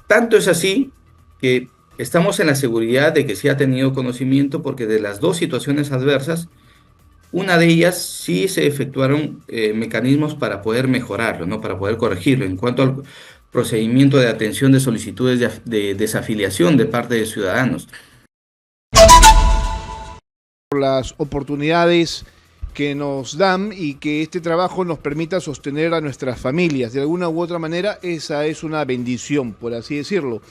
Tanto es así que estamos en la seguridad de que sí ha tenido conocimiento porque de las dos situaciones adversas, una de ellas sí se efectuaron mecanismos para poder mejorarlo, ¿no? Para poder corregirlo. En cuanto al procedimiento de atención de solicitudes de desafiliación de parte de ciudadanos. Por las oportunidades que nos dan y que este trabajo nos permita sostener a nuestras familias. De alguna u otra manera, esa es una bendición, por así decirlo.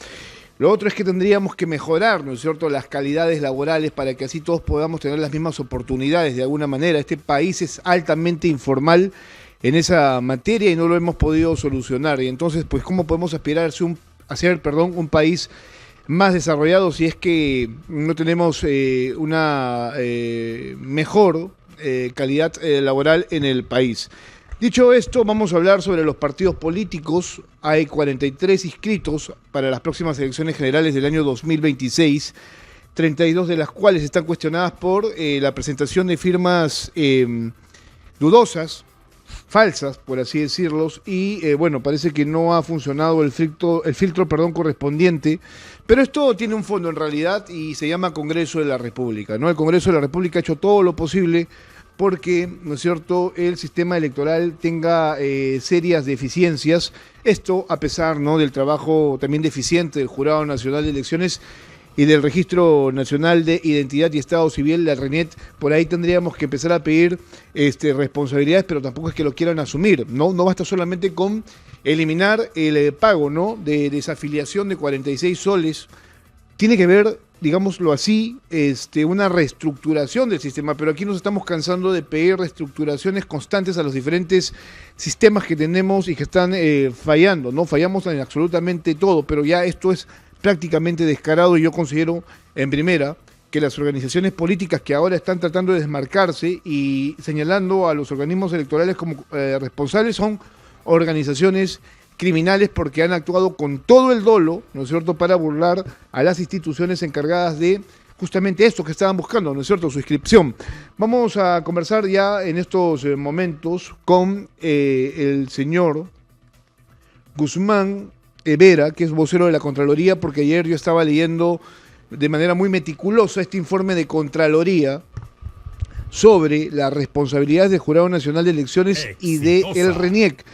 Lo otro es que tendríamos que mejorar, ¿no es cierto?, las calidades laborales para que así todos podamos tener las mismas oportunidades de alguna manera. Este país es altamente informal en esa materia y no lo hemos podido solucionar. Y entonces, pues, ¿cómo podemos aspirar a ser, un país más desarrollado si es que no tenemos una mejor calidad laboral en el país? Dicho esto, vamos a hablar sobre los partidos políticos. Hay 43 inscritos para las próximas elecciones generales del año 2026, 32 de las cuales están cuestionadas por la presentación de firmas dudosas, falsas, por así decirlos, y bueno, parece que no ha funcionado el filtro correspondiente, pero esto tiene un fondo en realidad y se llama Congreso de la República, ¿no? El Congreso de la República ha hecho todo lo posible porque, ¿no es cierto?, el sistema electoral tenga serias deficiencias. Esto a pesar, ¿no?, del trabajo también deficiente del Jurado Nacional de Elecciones y del Registro Nacional de Identidad y Estado Civil, la RENIET. Por ahí tendríamos que empezar a pedir responsabilidades, pero tampoco es que lo quieran asumir, ¿no? No basta solamente con eliminar el pago, ¿no?, de desafiliación de 46 soles. Tiene que ver, digámoslo así, una reestructuración del sistema, pero aquí nos estamos cansando de pedir reestructuraciones constantes a los diferentes sistemas que tenemos y que están fallando, ¿no? Fallamos en absolutamente todo, pero ya esto es prácticamente descarado y yo considero, en primera, que las organizaciones políticas que ahora están tratando de desmarcarse y señalando a los organismos electorales como responsables son organizaciones criminales porque han actuado con todo el dolo, ¿no es cierto?, para burlar a las instituciones encargadas de justamente esto que estaban buscando, ¿no es cierto?, su inscripción. Vamos a conversar ya en estos momentos con el señor Guzmán Vera, que es vocero de la Contraloría, porque ayer yo estaba leyendo de manera muy meticulosa este informe de Contraloría sobre las responsabilidades del Jurado Nacional de Elecciones y del RENIEC.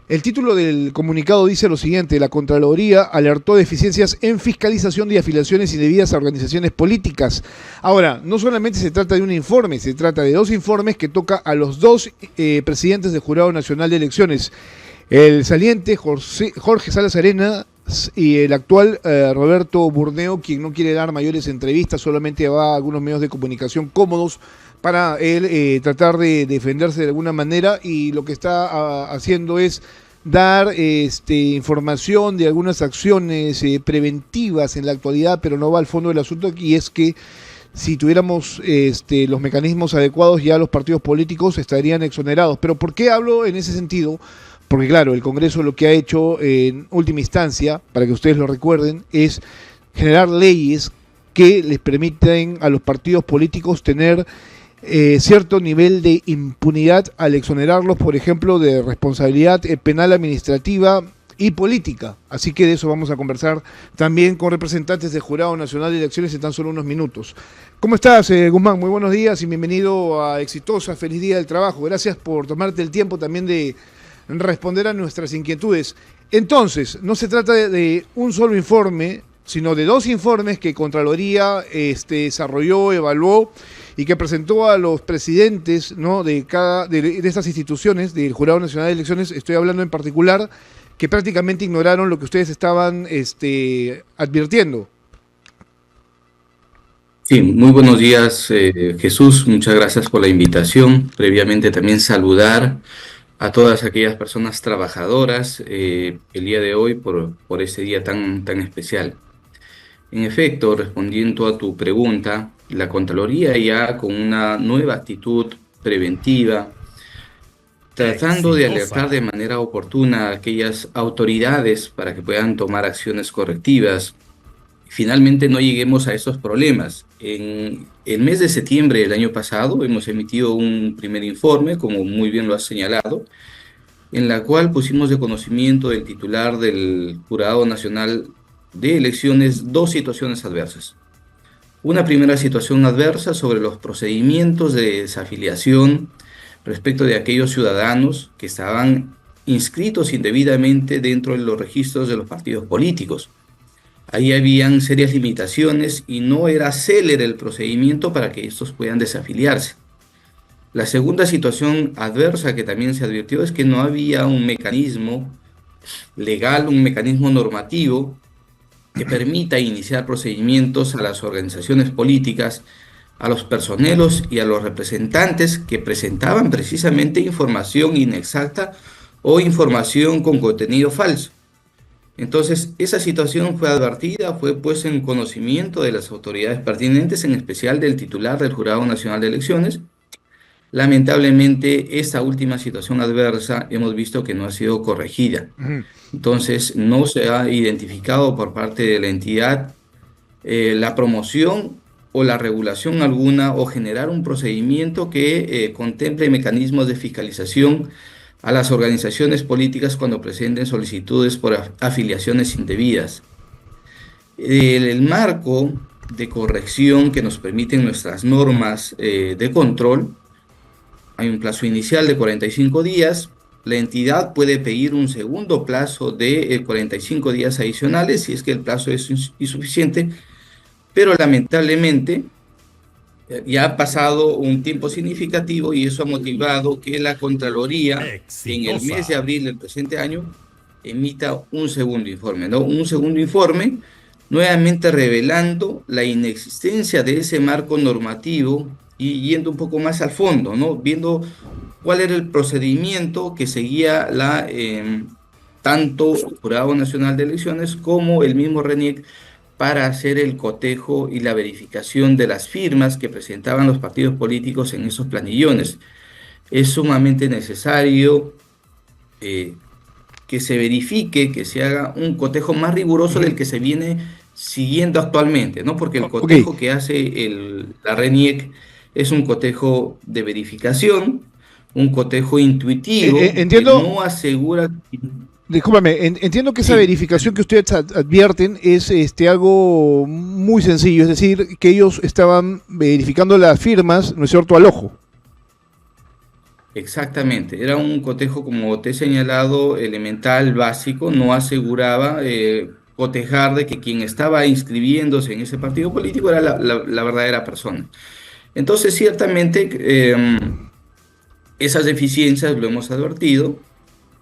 El título del comunicado dice lo siguiente: la Contraloría alertó de deficiencias en fiscalización de afiliaciones indebidas a organizaciones políticas. Ahora, no solamente se trata de un informe, se trata de dos informes que toca a los dos presidentes del Jurado Nacional de Elecciones. El saliente Jorge Salas Arenas y el actual Roberto Burneo, quien no quiere dar mayores entrevistas, solamente va a algunos medios de comunicación cómodos para él tratar de defenderse de alguna manera, y lo que está haciendo es dar información de algunas acciones preventivas en la actualidad, pero no va al fondo del asunto, y es que si tuviéramos los mecanismos adecuados, ya los partidos políticos estarían exonerados. ¿Pero por qué hablo en ese sentido? Porque claro, el Congreso lo que ha hecho en última instancia, para que ustedes lo recuerden, es generar leyes que les permiten a los partidos políticos tener cierto nivel de impunidad al exonerarlos, por ejemplo, de responsabilidad penal, administrativa y política. Así que de eso vamos a conversar también con representantes del Jurado Nacional de Elecciones en tan solo unos minutos. ¿Cómo estás, Guzmán? Muy buenos días y bienvenido a Exitosa. Feliz Día del Trabajo. Gracias por tomarte el tiempo también de responder a nuestras inquietudes. Entonces, no se trata de un solo informe, sino de dos informes que Contraloría desarrolló, evaluó y que presentó a los presidentes, ¿no?, de estas instituciones, del Jurado Nacional de Elecciones. Estoy hablando en particular que prácticamente ignoraron lo que ustedes estaban advirtiendo. Sí, muy buenos días, Jesús. Muchas gracias por la invitación. Previamente también saludar a todas aquellas personas trabajadoras el día de hoy por este día tan especial. En efecto, respondiendo a tu pregunta, la Contraloría ya con una nueva actitud preventiva, tratando de alertar de manera oportuna a aquellas autoridades para que puedan tomar acciones correctivas, finalmente no lleguemos a esos problemas. En el mes de septiembre del año pasado hemos emitido un primer informe, como muy bien lo has señalado, en la cual pusimos de conocimiento del titular del Jurado Nacional de Elecciones dos situaciones adversas. Una primera situación adversa sobre los procedimientos de desafiliación respecto de aquellos ciudadanos que estaban inscritos indebidamente dentro de los registros de los partidos políticos. Ahí habían serias limitaciones y no era célere el procedimiento para que estos puedan desafiliarse. La segunda situación adversa que también se advirtió es que no había un mecanismo legal, un mecanismo normativo que permita iniciar procedimientos a las organizaciones políticas, a los personeros y a los representantes que presentaban precisamente información inexacta o información con contenido falso. Entonces, esa situación fue advertida, fue puesta en conocimiento de las autoridades pertinentes, en especial del titular del Jurado Nacional de Elecciones. Lamentablemente, esta última situación adversa hemos visto que no ha sido corregida. Ujú. Entonces, no se ha identificado por parte de la entidad la promoción o la regulación alguna o generar un procedimiento que contemple mecanismos de fiscalización a las organizaciones políticas cuando presenten solicitudes por afiliaciones indebidas. El marco de corrección que nos permiten nuestras normas de control, hay un plazo inicial de 45 días. La entidad puede pedir un segundo plazo de 45 días adicionales si es que el plazo es insuficiente, pero lamentablemente ya ha pasado un tiempo significativo y eso ha motivado que la Contraloría en el mes de abril del presente año emita un segundo informe, ¿no? Un segundo informe nuevamente revelando la inexistencia de ese marco normativo y yendo un poco más al fondo, ¿no? Viendo cuál era el procedimiento que seguía tanto el Jurado Nacional de Elecciones como el mismo RENIEC para hacer el cotejo y la verificación de las firmas que presentaban los partidos políticos en esos planillones. Es sumamente necesario que se verifique, que se haga un cotejo más riguroso del que se viene siguiendo actualmente, ¿no? Porque el Ok. cotejo que hace la RENIEC es un cotejo de verificación, un cotejo intuitivo que Entiendo, no asegura... discúlpame, entiendo que esa Sí, verificación que ustedes advierten es algo muy sencillo, es decir, que ellos estaban verificando las firmas, ¿no es cierto?, al ojo. exactamente, era un cotejo, como te he señalado, elemental, básico, no aseguraba cotejar de que quien estaba inscribiéndose en ese partido político era la verdadera persona. Entonces, ciertamente, esas deficiencias lo hemos advertido,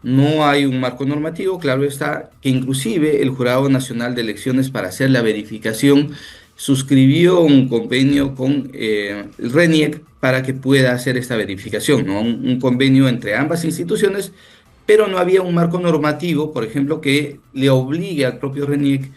no hay un marco normativo, claro está, que inclusive el Jurado Nacional de Elecciones para hacer la verificación suscribió un convenio con el RENIEC para que pueda hacer esta verificación, ¿no? Un convenio entre ambas instituciones, pero no había un marco normativo, por ejemplo, que le obligue al propio RENIEC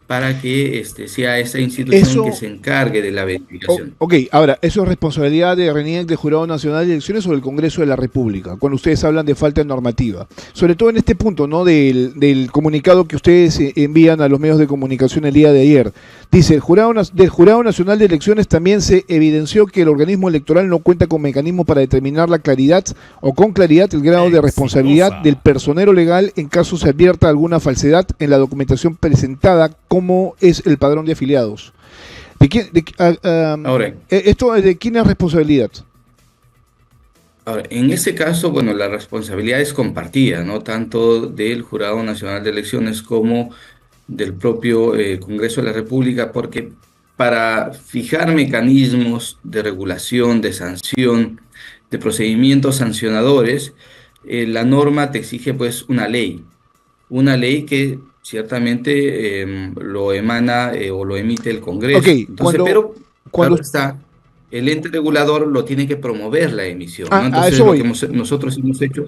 para que sea esa institución que Eso, se encargue de la verificación. ok, ahora, ¿eso es responsabilidad de RENIEC, del Jurado Nacional de Elecciones o del Congreso de la República? Cuando ustedes hablan de falta de normativa. Sobre todo en este punto, ¿no? Del comunicado que ustedes envían a los medios de comunicación el día de ayer. Dice, del Jurado Nacional de Elecciones también se evidenció que el organismo electoral no cuenta con mecanismos para determinar la claridad o con claridad el grado de responsabilidad del personero legal en caso se advierta alguna falsedad en la documentación presentada, como es el padrón de afiliados. ¿De quién, Ahora, esto de quién es responsabilidad? Ahora, en ese caso, bueno, la responsabilidad es compartida, ¿no? Tanto del Jurado Nacional de Elecciones como del propio Congreso de la República, porque para fijar mecanismos de regulación, de sanción, de procedimientos sancionadores, la norma te exige pues una ley que ciertamente lo emana o lo emite el Ok, Congreso. Entonces, pero claro cuando está, el ente regulador lo tiene que promover la emisión, ¿no? a Entonces, eso lo que voy, nosotros hemos hecho,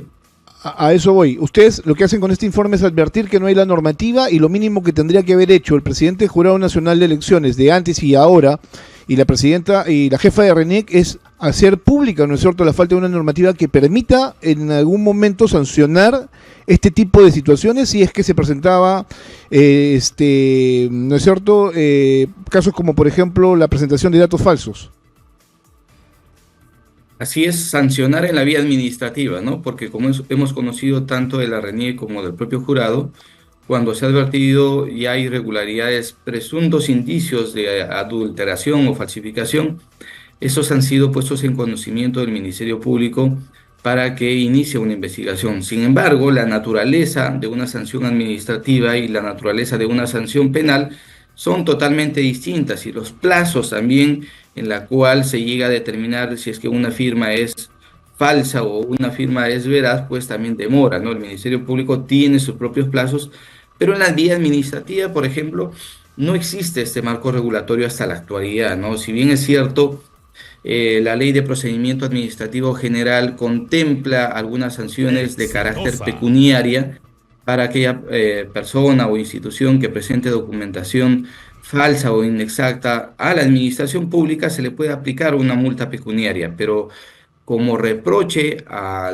a eso voy. Ustedes lo que hacen con este informe es advertir que no hay la normativa y lo mínimo que tendría que haber hecho el presidente del Jurado Nacional de Elecciones de antes y ahora y la presidenta y la jefa de RENIEC es hacer pública, ¿no es cierto?, la falta de una normativa que permita en algún momento sancionar este tipo de situaciones si es que se presentaba, ¿no es cierto?, casos como por ejemplo la presentación de datos falsos. así es, sancionar en la vía administrativa, ¿no? Porque como hemos conocido tanto de la RENIEC como del propio jurado, cuando se ha advertido ya irregularidades, presuntos indicios de adulteración o falsificación, esos han sido puestos en conocimiento del Ministerio Público para que inicie una investigación. Sin embargo, la naturaleza de una sanción administrativa y la naturaleza de una sanción penal son totalmente distintas, y los plazos también en la cual se llega a determinar si es que una firma es falsa o una firma es veraz, pues también demora, ¿no? El Ministerio Público tiene sus propios plazos, pero en la vía administrativa, por ejemplo, no existe este marco regulatorio hasta la actualidad, ¿no? Si bien es cierto, la Ley de Procedimiento Administrativo General contempla algunas sanciones de carácter pecuniaria para aquella persona o institución que presente documentación falsa o inexacta a la administración pública, se le puede aplicar una multa pecuniaria, pero como reproche a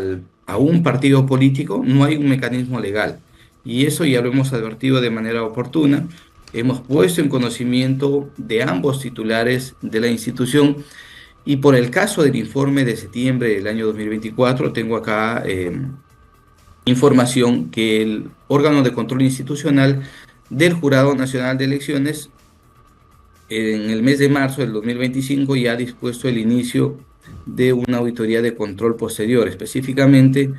un partido político no hay un mecanismo legal. Y eso ya lo hemos advertido de manera oportuna. Hemos puesto en conocimiento de ambos titulares de la institución, y por el caso del informe de septiembre del año 2024, tengo acá información que el órgano de control institucional del Jurado Nacional de Elecciones en el mes de marzo del 2025 ya ha dispuesto el inicio de una auditoría de control posterior, específicamente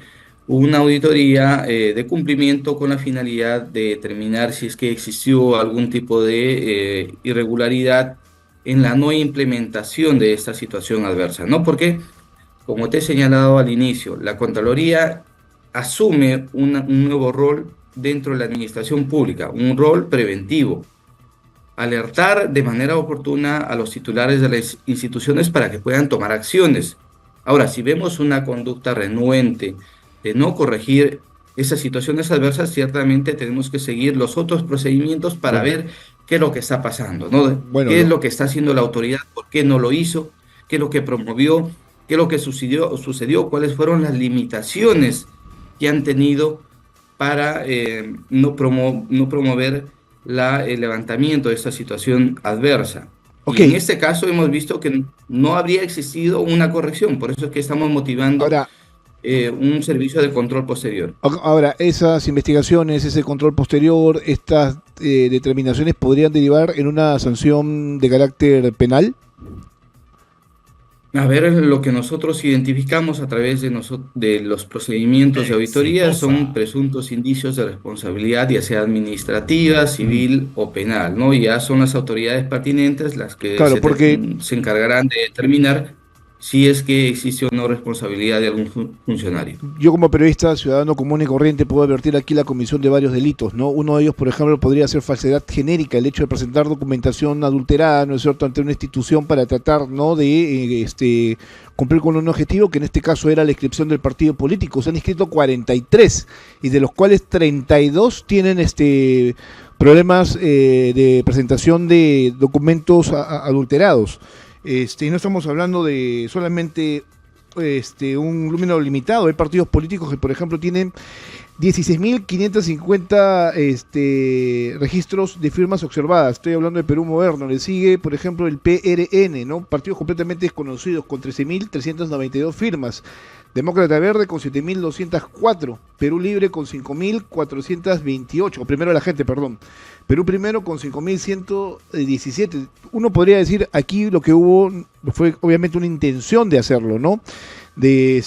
una auditoría de cumplimiento con la finalidad de determinar si es que existió algún tipo de irregularidad en la no implementación de esta situación adversa, ¿no? Porque, como te he señalado al inicio, la Contraloría asume un nuevo rol dentro de la administración pública, un rol preventivo: alertar de manera oportuna a los titulares de las instituciones para que puedan tomar acciones. Ahora, si vemos una conducta renuente de no corregir esas situaciones adversas, ciertamente tenemos que seguir los otros procedimientos para ver qué es lo que está pasando, ¿no? ¿Qué es lo que está haciendo la autoridad? ¿Por qué no lo hizo? ¿Qué es lo que promovió? ¿Qué es lo que sucedió? ¿Cuáles fueron las limitaciones que han tenido para no promover el levantamiento de esta situación adversa? Y en este caso hemos visto que no habría existido una corrección, por eso es que estamos motivando Ahora, un servicio de control posterior. Ahora, esas investigaciones, ese control posterior, estas determinaciones podrían derivar en una sanción de carácter penal. A ver, lo que nosotros identificamos a través de los procedimientos de auditoría son presuntos indicios de responsabilidad, ya sea administrativa, civil o penal, ¿no? Ya son las autoridades pertinentes las que se encargarán de determinar si es que existe o no responsabilidad de algún funcionario. Yo, como periodista, ciudadano común y corriente, puedo advertir aquí la comisión de varios delitos, ¿no? Uno de ellos, por ejemplo, podría ser falsedad genérica, el hecho de presentar documentación adulterada, ¿no es cierto?, ante una institución para tratar, ¿no?, de cumplir con un objetivo, que en este caso era la inscripción del partido político. Se han inscrito 43, y de los cuales 32 tienen problemas de presentación de documentos adulterados. Y no estamos hablando de solamente un número limitado. Hay partidos políticos que, por ejemplo, tienen 16.550 registros de firmas observadas. Estoy hablando de Perú Moderno. Le sigue, por ejemplo, el PRN, ¿no? Partidos completamente desconocidos, con 13.392 firmas. Demócrata Verde con 7.204, Perú Libre con 5.428, primero la gente, perdón. Perú Primero con 5.117. Uno podría decir, aquí lo que hubo fue obviamente una intención de hacerlo, ¿no? De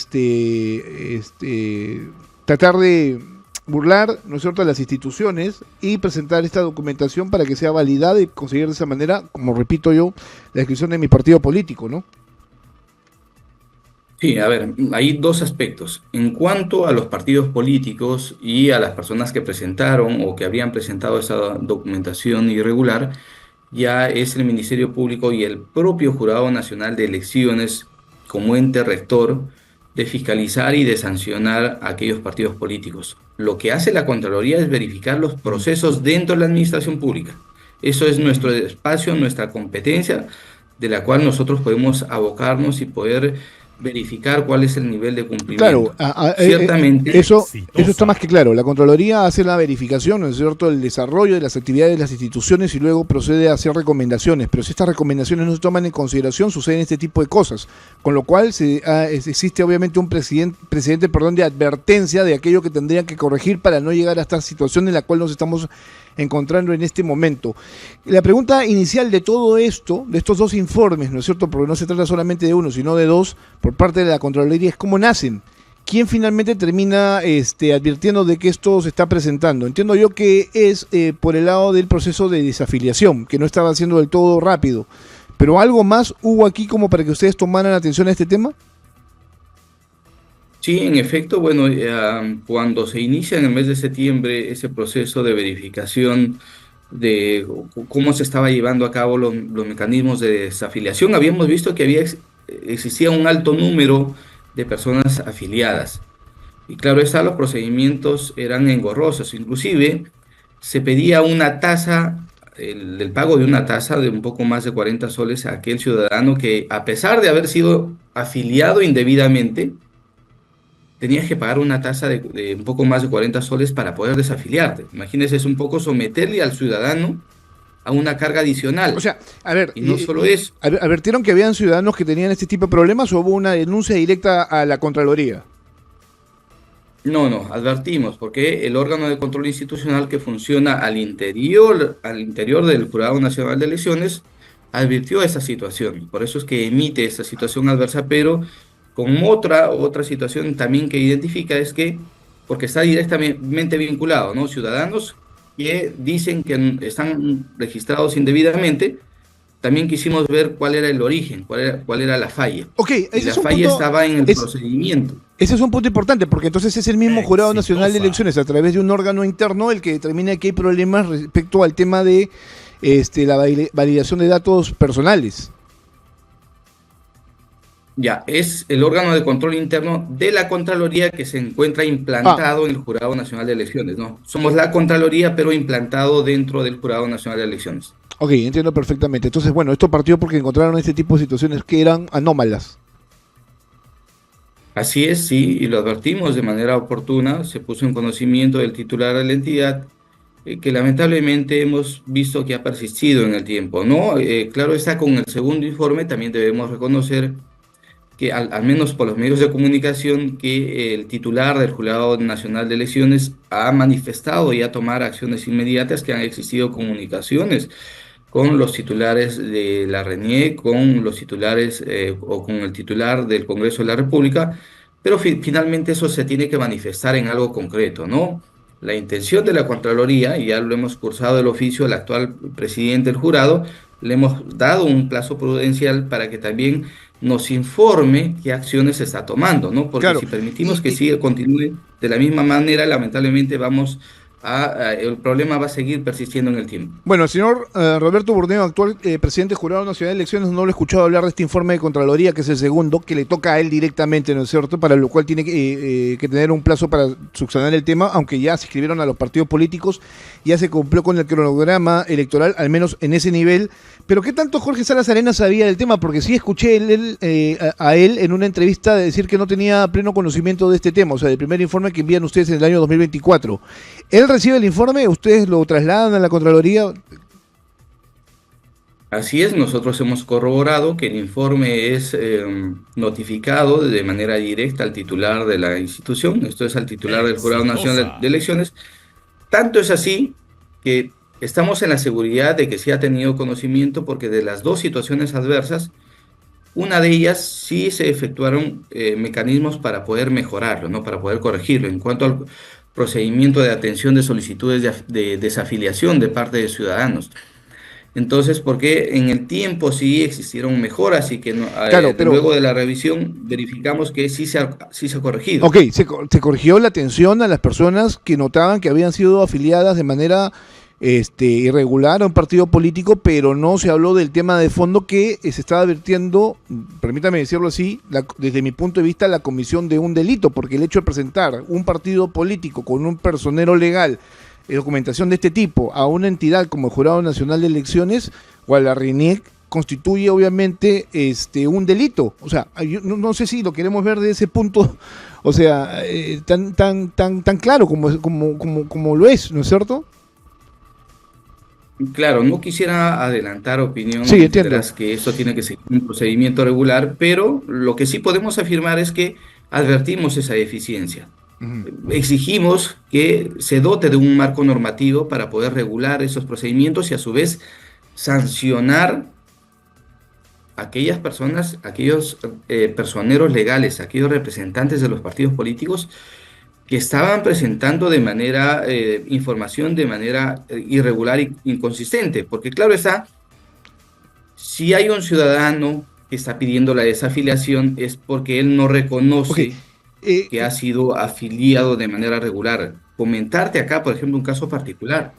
tratar de burlar, ¿no es cierto?, a las instituciones y presentar esta documentación para que sea validada y conseguir de esa manera, como repito yo, la inscripción de mi partido político, ¿no? Sí, a ver, hay dos aspectos. En cuanto a los partidos políticos y a las personas que presentaron o que habrían presentado esa documentación irregular, ya es el Ministerio Público y el propio Jurado Nacional de Elecciones, como ente rector, de fiscalizar y de sancionar a aquellos partidos políticos. Lo que hace la Contraloría es verificar los procesos dentro de la administración pública. Eso es nuestro espacio, nuestra competencia, de la cual nosotros podemos abocarnos y poder verificar cuál es el nivel de Claro, cumplimiento. Ciertamente, eso está más que claro. La Contraloría hace la verificación, ¿no es cierto?, del desarrollo de las actividades de las instituciones y luego procede a hacer recomendaciones. Pero si estas recomendaciones no se toman en consideración, suceden este tipo de cosas. Con lo cual existe obviamente un precedente, de advertencia de aquello que tendrían que corregir para no llegar a esta situación en la cual nos estamos encontrando en este momento. La pregunta inicial de todo esto, de estos dos informes, ¿no es cierto?, porque no se trata solamente de uno, sino de dos, por parte de la Contraloría, es cómo nacen. ¿Quién finalmente termina advirtiendo de que esto se está presentando? Entiendo yo que es por el lado del proceso de desafiliación, que no estaba siendo del todo rápido. ¿Pero algo más hubo aquí como para que ustedes tomaran atención a este tema? sí, en efecto, bueno, cuando se inicia en el mes de septiembre ese proceso de verificación de cómo se estaba llevando a cabo los mecanismos de desafiliación, habíamos visto que existía un alto número de personas afiliadas. Y claro está, los procedimientos eran engorrosos. Inclusive se pedía una tasa, el pago de una tasa de un poco más de 40 soles a aquel ciudadano que, a pesar de haber sido afiliado indebidamente, tenías que pagar una tasa de un poco más de 40 soles para poder desafiliarte. Imagínese, es un poco someterle al ciudadano a una carga O adicional. sea, a ver, Y no solo eso. ¿advirtieron que habían ciudadanos que tenían este tipo de problemas o hubo una denuncia directa a la Contraloría? No, no, advertimos, porque el órgano de control institucional que funciona al interior del Jurado Nacional de Elecciones advirtió esa situación. Por eso es que emite esa situación adversa, pero con otra situación también que identifica es que, porque está directamente vinculado, ¿no? Ciudadanos que dicen que están registrados indebidamente, también quisimos ver cuál era el origen, cuál era la falla. Ok, Y ese la es un falla punto, estaba en el es, procedimiento. ese es un punto importante, porque entonces es el mismo Jurado Nacional de Exitosa. Elecciones, a través de un órgano interno, el que determina que hay problemas respecto al tema de la validación de datos personales. Ya, es el órgano de control interno de la Contraloría que se encuentra Ah, implantado en el Jurado Nacional de Elecciones, ¿no? Somos la Contraloría, pero implantado dentro del Jurado Nacional de Elecciones. ok, entiendo perfectamente. Entonces, bueno, esto partió porque encontraron este tipo de situaciones que eran anómalas. Así es, sí, y lo advertimos de manera oportuna, se puso en conocimiento del titular de la entidad, que lamentablemente hemos visto que ha persistido en el tiempo, ¿no? Claro está, con el segundo informe también debemos reconocer que al menos por los medios de comunicación, que el titular del Jurado Nacional de Elecciones ha manifestado ya tomar acciones inmediatas, que han existido comunicaciones con los titulares de la RENIEC, con los titulares o con el titular del Congreso de la República, pero finalmente eso se tiene que manifestar en algo concreto, ¿no? La intención de la Contraloría, y ya lo hemos cursado el oficio al actual presidente del jurado, le hemos dado un plazo prudencial para que también nos informe qué acciones se está tomando, ¿no? Porque Claro, si permitimos y, que siga, continúe de la misma manera, lamentablemente el problema va a seguir persistiendo en el tiempo. bueno, el señor Roberto Burdeo, actual presidente del Jurado Nacional de Elecciones, no lo he escuchado hablar de este informe de Contraloría, que es el segundo, que le toca a él directamente, ¿no es cierto? Para lo cual tiene que tener un plazo para subsanar el tema, aunque ya se inscribieron a los partidos políticos, ya se cumplió con el cronograma electoral, al menos en ese nivel. Pero ¿qué tanto Jorge Salas Arenas sabía del tema? Porque sí escuché a él en una entrevista decir que no tenía pleno conocimiento de este tema, o sea, del primer informe que envían ustedes en el año 2024. Él recibe el informe, ustedes lo trasladan a la Contraloría. Así es, nosotros hemos corroborado que el informe es notificado de manera directa al titular de la institución, esto es al titular del Jurado Nacional Exitosa. de Elecciones. Tanto es así que estamos en la seguridad de que sí ha tenido conocimiento, porque de las dos situaciones adversas, una de ellas sí se efectuaron mecanismos para poder mejorarlo, ¿no? Para poder corregirlo. En cuanto al procedimiento de atención de solicitudes de desafiliación de parte de ciudadanos. Entonces, porque en el tiempo sí existieron mejoras y que Claro, pero, luego de la revisión verificamos que sí se ha corregido. ok, se corrigió la atención a las personas que notaban que habían sido afiliadas de manera irregular a un partido político, pero no se habló del tema de fondo que se estaba advirtiendo, permítame decirlo así, desde mi punto de vista, la comisión de un delito, porque el hecho de presentar un partido político con un personero legal, documentación de este tipo, a una entidad como el Jurado Nacional de Elecciones o a la RINIEC, constituye obviamente un delito. O sea, yo no sé si lo queremos ver de ese punto, o sea, tan claro como lo es, ¿no es cierto? Claro, no quisiera adelantar opinión, Sí, entiendo. entenderás que esto tiene que seguir un procedimiento regular, pero lo que sí podemos afirmar es que advertimos esa deficiencia. Ujú. Exigimos que se dote de un marco normativo para poder regular esos procedimientos y a su vez sancionar a aquellas personas, aquellos personeros legales, aquellos representantes de los partidos políticos que estaban presentando de manera información de manera irregular e inconsistente, porque claro está, si hay un ciudadano que está pidiendo la desafiliación es porque él no Ok, reconoce eh, que ha sido afiliado de manera regular. Comentarte acá, por ejemplo, un caso particular.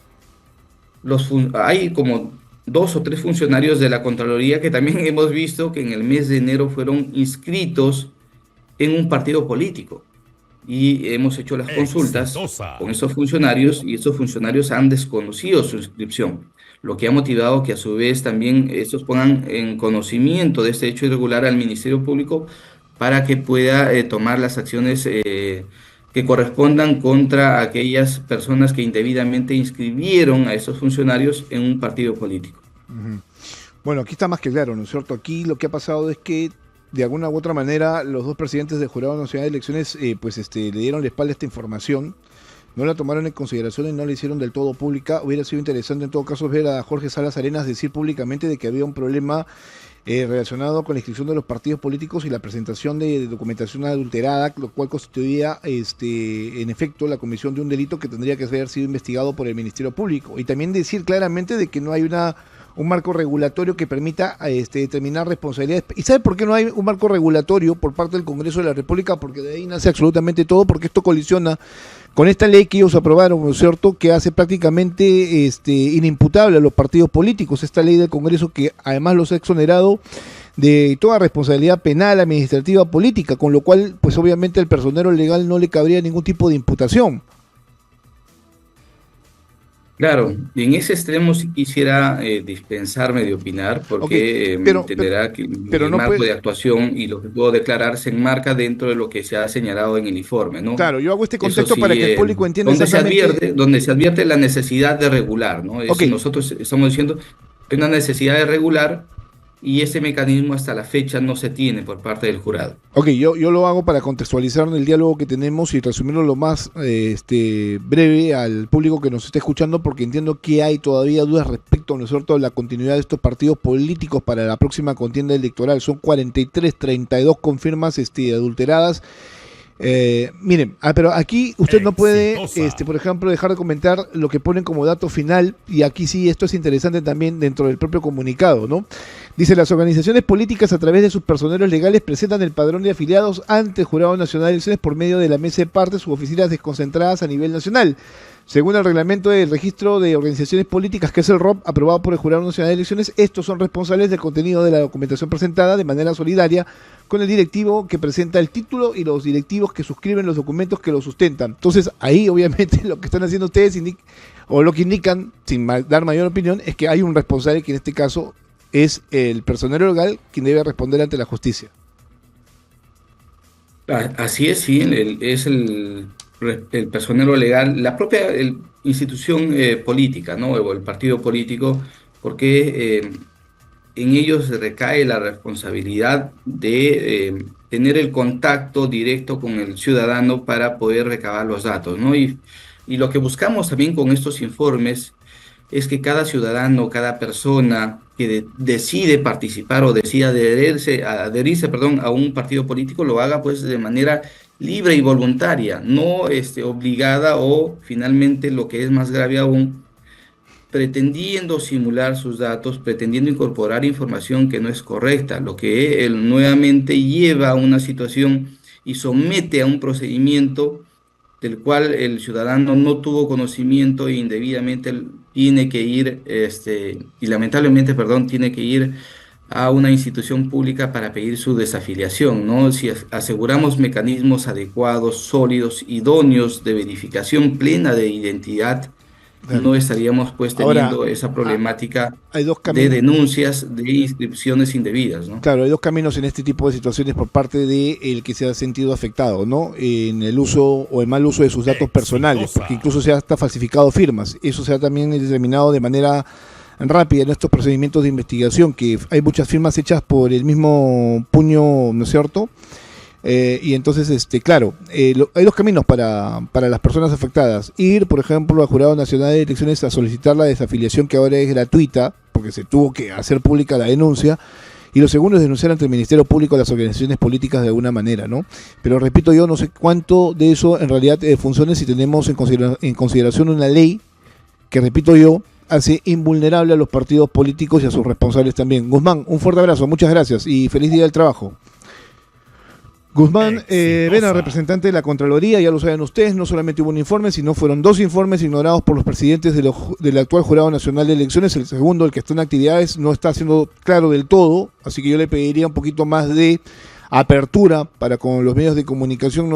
Hay como dos o tres funcionarios de la Contraloría que también hemos visto que en el mes de enero fueron inscritos en un partido político y hemos hecho las consultas Exitosa. con esos funcionarios y esos funcionarios han desconocido su inscripción, lo que ha motivado que a su vez también estos pongan en conocimiento de este hecho irregular al Ministerio Público para que pueda tomar las acciones que correspondan contra aquellas personas que indebidamente inscribieron a esos funcionarios en un partido político. ujú. Bueno, aquí está más que claro, ¿no es cierto? Aquí lo que ha pasado es que de alguna u otra manera los dos presidentes del Jurado Nacional de Elecciones le dieron la espalda a esta información, no la tomaron en consideración y no la hicieron del todo pública. Hubiera sido interesante en todo caso ver a Jorge Salas Arenas decir públicamente de que había un problema relacionado con la inscripción de los partidos políticos y la presentación de documentación adulterada, lo cual constituía en efecto la comisión de un delito que tendría que haber sido investigado por el Ministerio Público. Y también decir claramente de que no hay un marco regulatorio que permita determinar responsabilidades. ¿Y sabe por qué no hay un marco regulatorio por parte del Congreso de la República? Porque de ahí nace absolutamente todo, porque esto colisiona con esta ley que ellos aprobaron, ¿no es cierto?, que hace prácticamente inimputable a los partidos políticos, esta ley del Congreso que además los ha exonerado de toda responsabilidad penal, administrativa, política, con lo cual, pues obviamente al personero legal no le cabría ningún tipo de imputación. Claro, y en ese extremo sí quisiera dispensarme de opinar Ok, porque pero, pero, entenderá que pero el no marco puede, de actuación y lo que puedo declarar se enmarca dentro de lo que se ha señalado en el informe, ¿no? claro, yo hago este Eso contexto para sí, que el público entienda exactamente. donde se advierte la necesidad de regular, ¿no? Ok, Es, nosotros estamos diciendo hay una necesidad de regular y ese mecanismo hasta la fecha no se tiene por parte del jurado. ok, yo lo hago para contextualizar el diálogo que tenemos y resumirlo lo más breve al público que nos esté escuchando, porque entiendo que hay todavía dudas respecto, ¿no es cierto?, a la continuidad de estos partidos políticos para la próxima contienda electoral. Son 43, 32 confirmas adulteradas. Miren, pero aquí usted no puede, Exitosa. por ejemplo, dejar de comentar lo que ponen como dato final, y aquí sí, esto es interesante también dentro del propio comunicado, ¿no? Dice, las organizaciones políticas a través de sus personeros legales presentan el padrón de afiliados ante el Jurado Nacional de Elecciones por medio de la mesa de partes, sus oficinas desconcentradas a nivel nacional. Según el reglamento del registro de organizaciones políticas, que es el ROP, aprobado por el Jurado Nacional de Elecciones, estos son responsables del contenido de la documentación presentada de manera solidaria con el directivo que presenta el título y los directivos que suscriben los documentos que lo sustentan. Entonces, ahí obviamente lo que están haciendo ustedes, o lo que indican, sin dar mayor opinión, es que hay un responsable que en este caso es el personero legal quien debe responder ante la justicia. Así es, sí, es el personero legal, la propia institución política, ¿no? O el partido político, porque en ellos recae la responsabilidad de tener el contacto directo con el ciudadano para poder recabar los datos, ¿no? Y lo que buscamos también con estos informes es que cada ciudadano, cada persona que decide participar o decide adherirse, perdón, a un partido político, lo haga pues de manera libre y voluntaria, no obligada o finalmente lo que es más grave aún, pretendiendo simular sus datos, pretendiendo incorporar información que no es correcta, lo que él nuevamente lleva a una situación y somete a un procedimiento del cual el ciudadano no tuvo conocimiento e indebidamente tiene que ir, y lamentablemente, perdón, tiene que ir a una institución pública para pedir su desafiliación, ¿no? Si aseguramos mecanismos adecuados, sólidos, idóneos de verificación plena de identidad Claro. no estaríamos pues Ahora, teniendo esa ah, problemática hay dos de caminos. denuncias de inscripciones indebidas, ¿no? Claro, hay dos caminos en este tipo de situaciones por parte de el que se ha sentido afectado, ¿no? En el uso o el mal uso de sus datos personales, porque incluso se ha hasta falsificado firmas. Eso se ha también determinado de manera rápida en estos procedimientos de investigación, que hay muchas firmas hechas por el mismo puño, ¿no es cierto? Y entonces, claro, hay dos caminos para las personas afectadas. Ir, por ejemplo, al Jurado Nacional de Elecciones a solicitar la desafiliación, que ahora es gratuita, porque se tuvo que hacer pública la denuncia. Y lo segundo es denunciar ante el Ministerio Público a las organizaciones políticas de alguna manera, ¿no? Pero repito yo, no sé cuánto de eso en realidad funcione si tenemos en consideración una ley que, repito yo, hace invulnerable a los partidos políticos y a sus responsables también. Guzmán, un fuerte abrazo, muchas gracias y feliz día del trabajo. Guzmán Vena, representante de la Contraloría, ya lo saben ustedes, no solamente hubo un informe, sino fueron dos informes ignorados por los presidentes del actual Jurado Nacional de Elecciones. El segundo, el que está en actividades, no está siendo claro del todo, así que yo le pediría un poquito más de apertura para con los medios de comunicación.